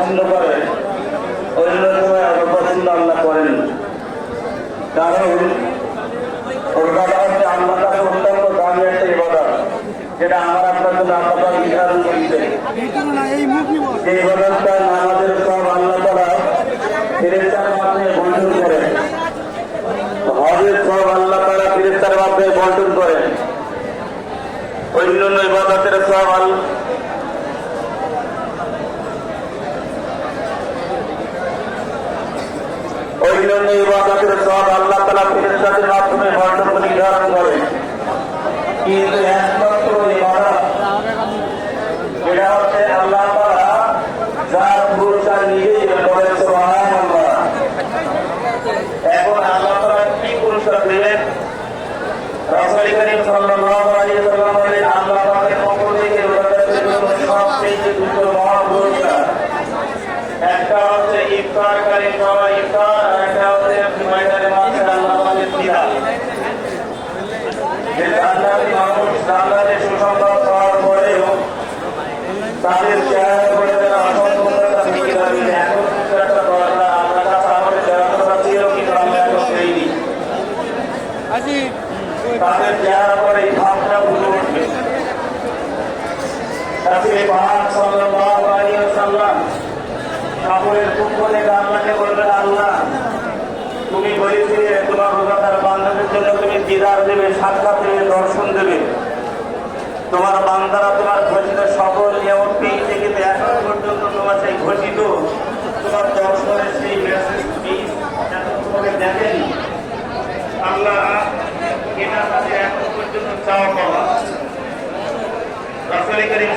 পছন্দ করে অন্য সময় অপছন্দ আল্লাহ করেন। কারণ রোজাটা হচ্ছে আল্লাহ কাছে অত্যন্ত দামি একটা ইবাদত, যেটা আমার আপনার জন্য আল্লাহ নির্ধারণ করেছে। এই ইবাদতটা নামাজের সব আল্লাহ তাআলা ফেরেশতার মাধ্যমে বন্টন করেন, হজের সব আল্লাহ তাআলা ফেরেশতার মাধ্যমে বন্টন করেন, অন্যান্য ইবাদতের সব অন্যান্য ইবাদতের সব আল্লাহ তাআলা ফেরেশতাদের মাধ্যমে বন্টন করে নির্ধারণ করেন। কিন্তু একমাত্র ইবাদত যেটা হচ্ছে আল্লাহ তাআলা যার পুরস্কার নিজেই বলেন সুবহানাল্লাহ। এখন আল্লাহ তাআলা কি পুরস্কার দিলেন? রাসূল করিম সাল্লাল্লাহু আলাইহি ওয়াসাল্লাম বলেন, আল্লাহ পাকের পক্ষ থেকে রোজাদারদের জন্য সবচেয়ে দুটো মহা পুরস্কার, একটা হচ্ছে ইফতারকারী খাওয়া ইফতার, আর একটা হচ্ছে ময়দানে মাঠে আল্লাহ পাকের দিদার। যে জান্নাতি মানুষ জান্নাতে সুসংবাদ পাওয়ার পরেও তাদের চেহারা করে যারা অসম্পূর্ণতা থেকে দাঁড়িয়ে এখন কিছু একটা দরকার আল্লাহ কাছে আমাদের দেওয়া ছিল, কিন্তু আমরা এখন দেইনি। তাদের চেহারা করে এই ভাবটা বুঝে উঠবে। রাসূল পাক সাল্লাল্লাহু আলাইহি ওয়াসাল্লাম কাপড়ের পক্ষ থেকে আল্লাহকে বলবেন, আল্লাহ তুমি বলেছিলে তোমার রোজাদার বান্দাদের জন্য তুমি দিদার দেবে, সাক্ষাৎ দেবে, দর্শন দেবে। তোমার বান্দারা তোমার ঘোষিত সকল নিয়ামত পেয়েছে, কিন্তু এখন পর্যন্ত তোমার সেই ঘোষিত তোমার দর্শনের সেই মেসেজটি তোমাকে দেখেনি। আল্লাহ এটা তাদের এখন পর্যন্ত চাওয়া পাওয়া। রাসূল করিম